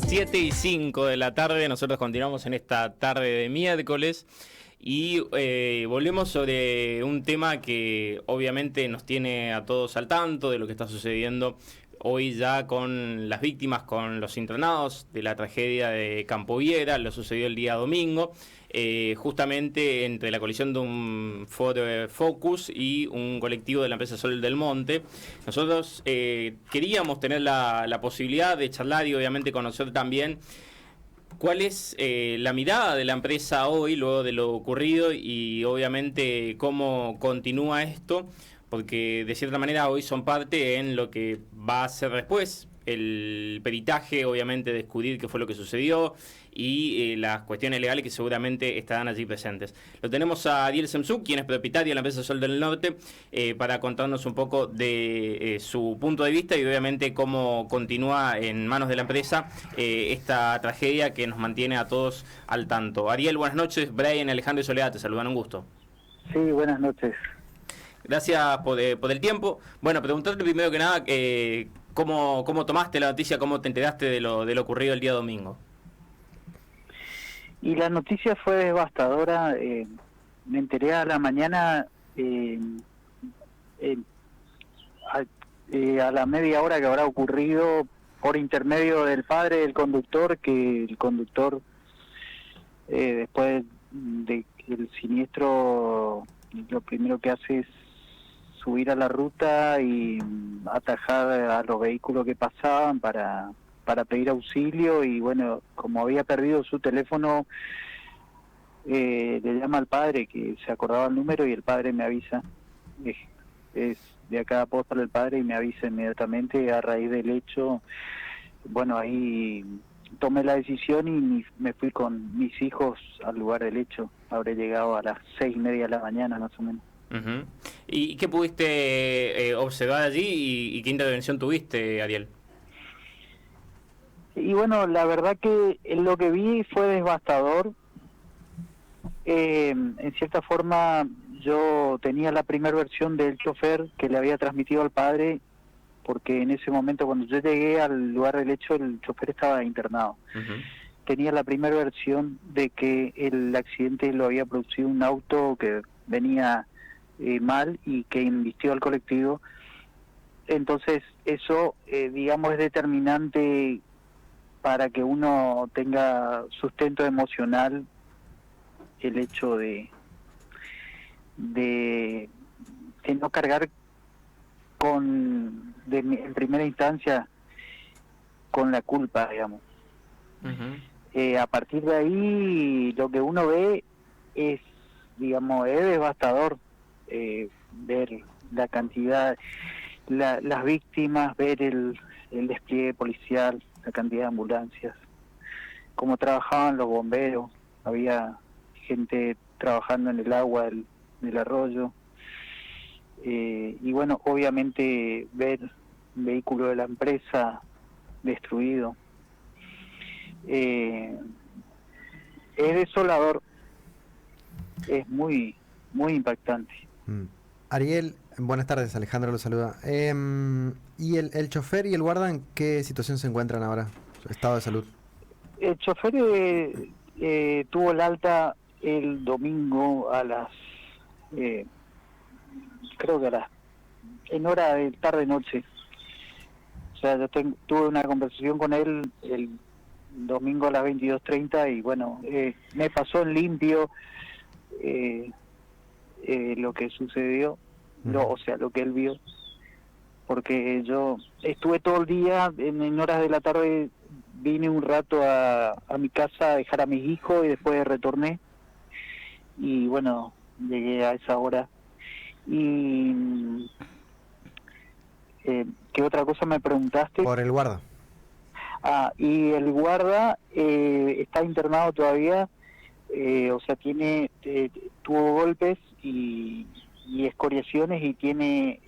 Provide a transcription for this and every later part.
7:05 de la tarde, nosotros continuamos en esta tarde de miércoles y volvemos sobre un tema que obviamente nos tiene a todos al tanto de lo que está sucediendo hoy ya con las víctimas, con los internados de la tragedia de Campo Viera. Lo sucedió el día domingo, justamente entre la colisión de un Ford Focus y un colectivo de la empresa Sol del Monte. Nosotros queríamos tener la posibilidad de charlar y obviamente conocer también cuál es la mirada de la empresa hoy, luego de lo ocurrido, y obviamente cómo continúa esto, porque de cierta manera hoy son parte en lo que va a ser después el peritaje, obviamente, de descubrir qué fue lo que sucedió y las cuestiones legales que seguramente estarán allí presentes. Lo tenemos a Ariel Semsuk, quien es propietario de la empresa Sol del Norte, para contarnos un poco de su punto de vista y obviamente cómo continúa en manos de la empresa esta tragedia que nos mantiene a todos al tanto. Ariel, buenas noches. Brian, Alejandro y Soledad, te saludan, un gusto. Sí, buenas noches. Gracias por el tiempo. Bueno, preguntarte primero que nada, ¿cómo tomaste la noticia, cómo te enteraste de lo ocurrido el día domingo? Y la noticia fue devastadora. Me enteré a la mañana, a la media hora que habrá ocurrido, por intermedio del padre del conductor, que el conductor, después de el siniestro, lo primero que hace es subir a la ruta y atajar a los vehículos que pasaban para pedir auxilio. Y bueno, como había perdido su teléfono, le llama al padre, que se acordaba el número, y el padre me avisa. Es de acá a Apóstol el padre, y me avisa inmediatamente a raíz del hecho. Bueno, ahí tomé la decisión y me fui con mis hijos al lugar del hecho. Habré llegado a las 6:30 de la mañana, más o menos. Uh-huh. ¿Y qué pudiste observar allí y qué intervención tuviste, Ariel? Y bueno, la verdad que lo que vi fue devastador. En cierta forma, yo tenía la primera versión del chofer que le había transmitido al padre, porque en ese momento, cuando yo llegué al lugar del hecho, el chofer estaba internado. Uh-huh. Tenía la primera versión de que el accidente lo había producido un auto que venía mal y que embistió al colectivo. Entonces eso, digamos, es determinante para que uno tenga sustento emocional, el hecho de no cargar en primera instancia con la culpa, digamos. Uh-huh. A partir de ahí, lo que uno ve es, digamos, es devastador. Ver la cantidad, las víctimas, ver el despliegue policial, la cantidad de ambulancias, cómo trabajaban los bomberos, había gente trabajando en el agua del arroyo, y bueno, obviamente ver un vehículo de la empresa destruido, es desolador, es muy impactante. Ariel, buenas tardes, Alejandro lo saluda. ¿Y el chofer y el guarda en qué situación se encuentran ahora? Su estado de salud. El chofer tuvo el alta el domingo a las, creo que en hora de tarde-noche. O sea, yo tuve una conversación con él el domingo a las 22:30 y bueno, me pasó en limpio lo que sucedió, o sea, lo que él vio, porque yo estuve todo el día, en horas de la tarde vine un rato a mi casa a dejar a mis hijos y después retorné, y bueno, llegué a esa hora. Y ¿qué otra cosa me preguntaste? Por el guarda. Y el guarda está internado todavía, o sea, tuvo golpes y escoriaciones, y tiene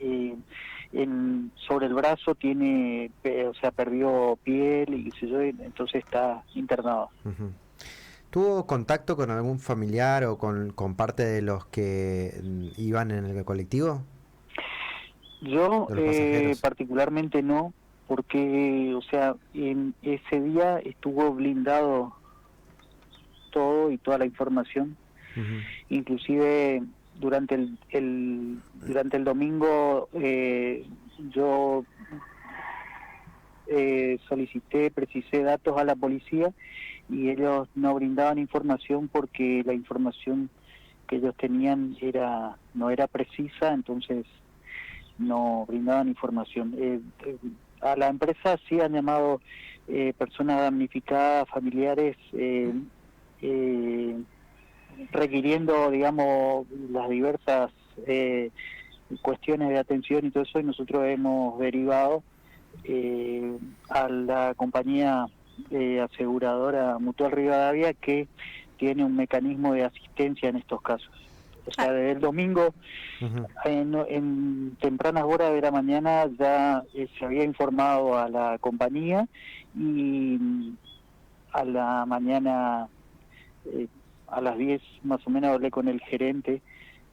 sobre el brazo tiene, o sea, perdió piel y qué sé yo, entonces está internado. Uh-huh. ¿Tuvo contacto con algún familiar o con parte de los que iban en el colectivo? Yo particularmente no, porque, o sea, en ese día estuvo blindado todo y toda la información. Ujú. Inclusive durante durante el domingo yo precisé datos a la policía y ellos no brindaban información porque la información que ellos tenían no era precisa, entonces no brindaban información. A la empresa sí han llamado personas damnificadas, familiares, requiriendo, digamos, las diversas cuestiones de atención y todo eso, y nosotros hemos derivado a la compañía aseguradora Mutual Rivadavia, que tiene un mecanismo de asistencia en estos casos. O sea, desde el domingo, Ujú. en tempranas horas de la mañana, ya se había informado a la compañía, y a la mañana, eh, a las 10 más o menos, hablé con el gerente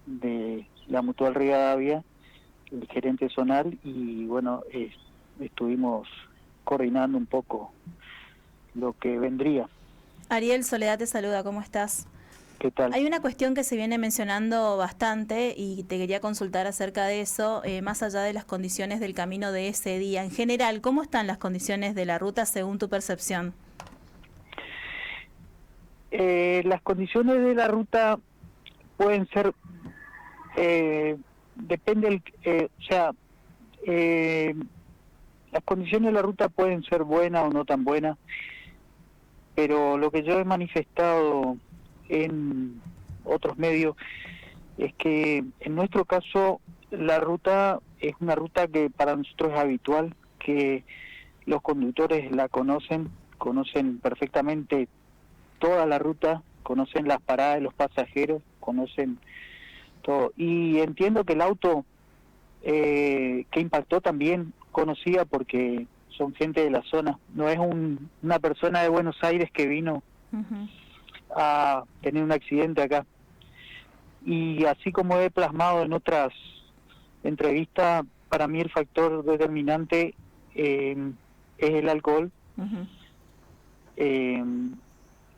de la Mutual Rivadavia, el gerente zonal, y bueno, estuvimos coordinando un poco lo que vendría. Ariel, Soledad te saluda, ¿cómo estás? ¿Qué tal? Hay una cuestión que se viene mencionando bastante y te quería consultar acerca de eso, más allá de las condiciones del camino de ese día. En general, ¿cómo están las condiciones de la ruta según tu percepción? Las condiciones de la ruta pueden ser, depende, o sea, las condiciones de la ruta pueden ser buenas o no tan buenas, pero lo que yo he manifestado en otros medios es que en nuestro caso la ruta es una ruta que para nosotros es habitual, que los conductores la conocen perfectamente toda la ruta, conocen las paradas de los pasajeros, conocen todo. Y entiendo que el auto que impactó también conocía, porque son gente de la zona, no es una persona de Buenos Aires que vino Uh-huh. a tener un accidente acá. Y así como he plasmado en otras entrevistas, para mí el factor determinante es el alcohol. Uh-huh.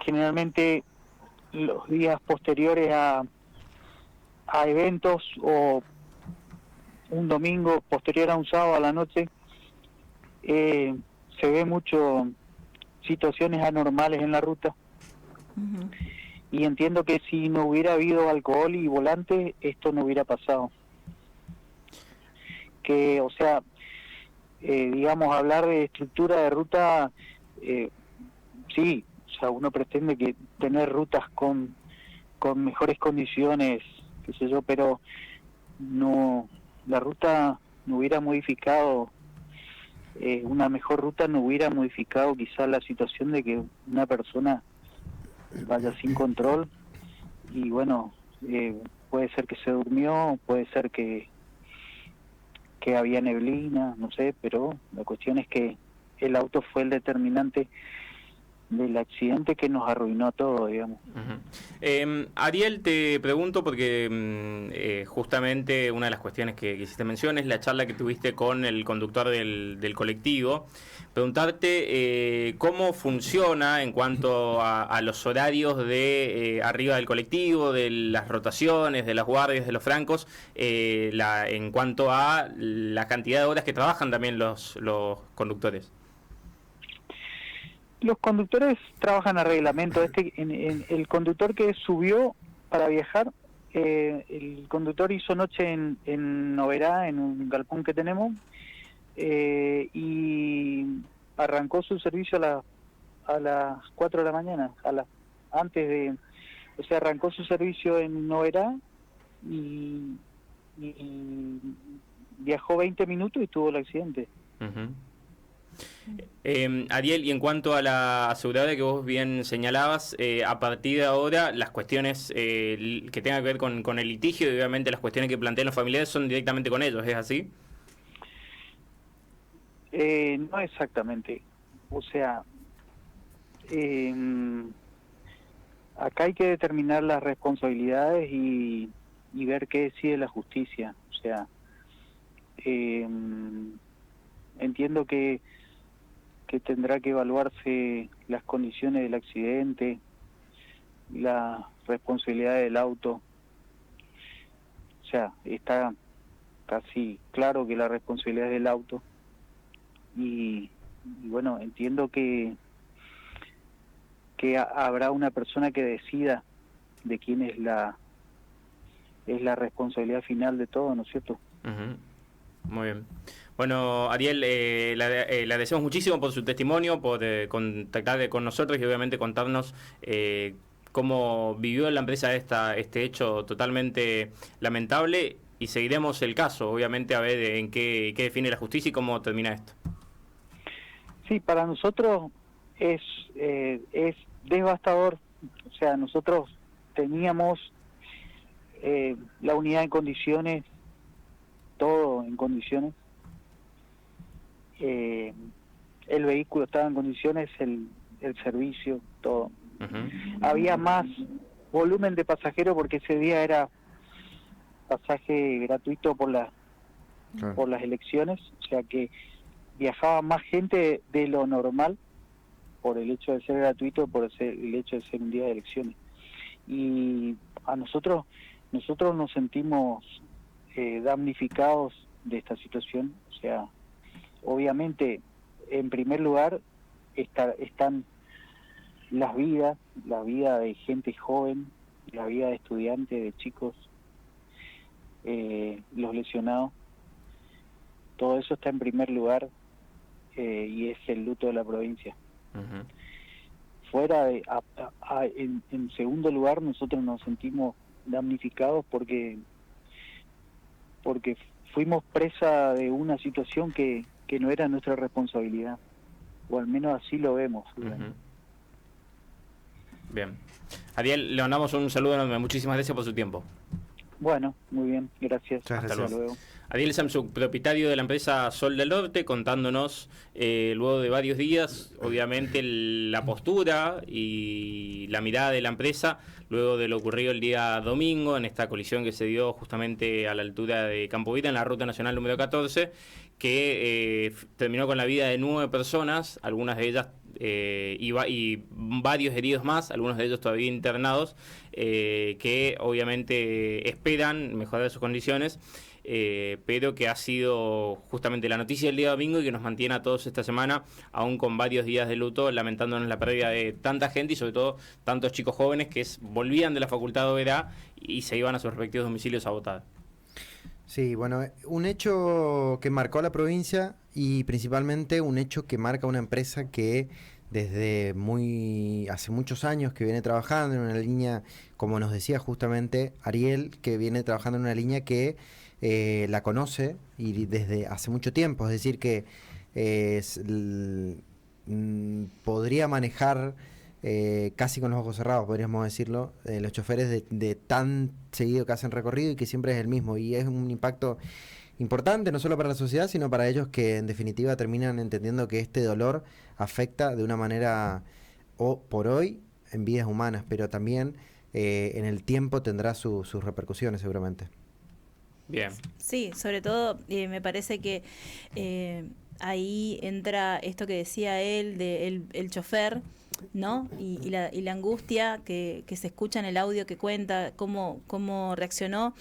Generalmente los días posteriores a eventos, o un domingo posterior a un sábado a la noche, se ve mucho situaciones anormales en la ruta. Uh-huh. Y entiendo que si no hubiera habido alcohol y volante, esto no hubiera pasado. Que, o sea, digamos, hablar de estructura de ruta, sí, o sea, uno pretende que tener rutas con mejores condiciones, qué sé yo, pero no, la ruta no hubiera modificado, una mejor ruta no hubiera modificado quizás la situación de que una persona vaya sin control. Y bueno, puede ser que se durmió, puede ser que había neblina, no sé, pero la cuestión es que el auto fue el determinante del accidente que nos arruinó todo, digamos. Uh-huh. Ariel, te pregunto porque justamente una de las cuestiones que hiciste mención es la charla que tuviste con el conductor del colectivo. Preguntarte cómo funciona en cuanto a los horarios de arriba del colectivo, de las rotaciones, de las guardias, de los francos, en cuanto a la cantidad de horas que trabajan también los conductores. Los conductores trabajan a reglamento. El conductor que subió para viajar, el conductor hizo noche en Noverá, en un galpón que tenemos, y arrancó su servicio a las 4 de la mañana, o sea, arrancó su servicio en Noverá y viajó 20 minutos y tuvo el accidente. Uh-huh. Ariel, y en cuanto a la aseguradora que vos bien señalabas, a partir de ahora las cuestiones que tengan que ver con el litigio, y obviamente las cuestiones que plantean los familiares son directamente con ellos, ¿es así? No exactamente. O sea, acá hay que determinar las responsabilidades y ver qué decide la justicia. O sea, entiendo que tendrá que evaluarse las condiciones del accidente, la responsabilidad del auto. O sea, está casi claro que la responsabilidad es del auto. Y bueno, entiendo que habrá una persona que decida de quién es la responsabilidad final de todo, ¿no es cierto? Ujú. Muy bien. Bueno, Ariel, le agradecemos muchísimo por su testimonio, por contactar con nosotros y obviamente contarnos cómo vivió la empresa este hecho totalmente lamentable, y seguiremos el caso, obviamente, a ver en qué define la justicia y cómo termina esto. Sí, para nosotros es devastador. O sea, nosotros teníamos la unidad en condiciones, todo en condiciones, el vehículo estaba en condiciones, el servicio, todo. Uh-huh. Había más volumen de pasajeros porque ese día era pasaje gratuito por las elecciones, o sea que viajaba más gente de lo normal por el hecho de ser gratuito, por el hecho de ser un día de elecciones. Y a nosotros nos sentimos damnificados de esta situación. O sea, obviamente, en primer lugar están la vida de gente joven, la vida de estudiantes, de chicos, los lesionados. Todo eso está en primer lugar, y es el luto de la provincia. Uh-huh. Fuera de, en segundo lugar, nosotros nos sentimos damnificados porque fuimos presa de una situación que no era nuestra responsabilidad, o al menos así lo vemos. Uh-huh. Bien. Ariel, le mandamos un saludo enorme, muchísimas gracias por su tiempo. Bueno, muy bien, gracias. Hasta luego. Ariel Samsung, propietario de la empresa Sol del Norte, contándonos luego de varios días, obviamente, la postura y la mirada de la empresa luego de lo ocurrido el día domingo en esta colisión que se dio justamente a la altura de Campo Vita en la ruta nacional número 14, que terminó con la vida de 9 personas, algunas de ellas y varios heridos más, algunos de ellos todavía internados, que obviamente esperan mejorar sus condiciones, pero que ha sido justamente la noticia del día domingo y que nos mantiene a todos esta semana, aún con varios días de luto, lamentándonos la pérdida de tanta gente y sobre todo tantos chicos jóvenes que volvían de la Facultad de Oberá y se iban a sus respectivos domicilios a votar. Sí, bueno, un hecho que marcó a la provincia y principalmente un hecho que marca una empresa que desde hace muchos años que viene trabajando en una línea, como nos decía justamente Ariel, que viene trabajando en una línea que la conoce y desde hace mucho tiempo, es decir que podría manejar casi con los ojos cerrados, podríamos decirlo, los choferes de tan seguido que hacen recorrido y que siempre es el mismo, y es un impacto importante no solo para la sociedad, sino para ellos que en definitiva terminan entendiendo que este dolor afecta de una manera por hoy en vidas humanas, pero también en el tiempo tendrá sus repercusiones seguramente. Bien. Sí, sobre todo me parece que ahí entra esto que decía él, el chofer, ¿no? Y la angustia que se escucha en el audio que cuenta, cómo reaccionó.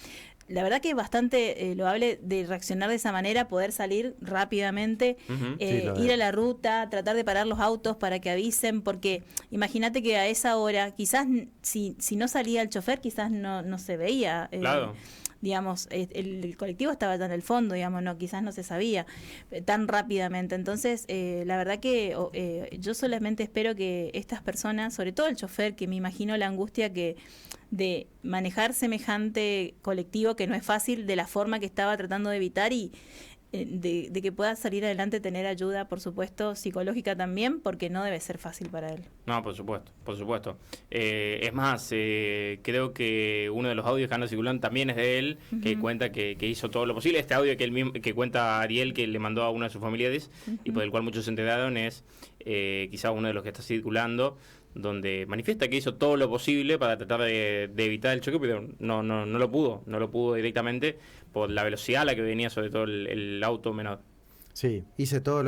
La verdad que es bastante loable de reaccionar de esa manera, poder salir rápidamente, Uh-huh. ir a la ruta, tratar de parar los autos para que avisen, porque imagínate que a esa hora, quizás si no salía el chofer, quizás no se veía. Claro. Digamos, el colectivo estaba ya en el fondo, digamos, quizás no se sabía tan rápidamente. Entonces, la verdad que yo solamente espero que estas personas, sobre todo el chofer, que me imagino la angustia de manejar semejante colectivo que no es fácil, de la forma que estaba tratando de evitar y de que pueda salir adelante, tener ayuda, por supuesto, psicológica también, porque no debe ser fácil para él. No, por supuesto, por supuesto. Es más, creo que uno de los audios que anda circulando también es de él, uh-huh, que cuenta que hizo todo lo posible. Este audio que cuenta Ariel, que le mandó a uno de sus familiares, uh-huh, y por el cual muchos se enteraron, es quizás uno de los que está circulando, donde manifiesta que hizo todo lo posible para tratar de evitar el choque, pero no lo pudo directamente por la velocidad a la que venía, sobre todo el auto menor. Sí, hice todo lo que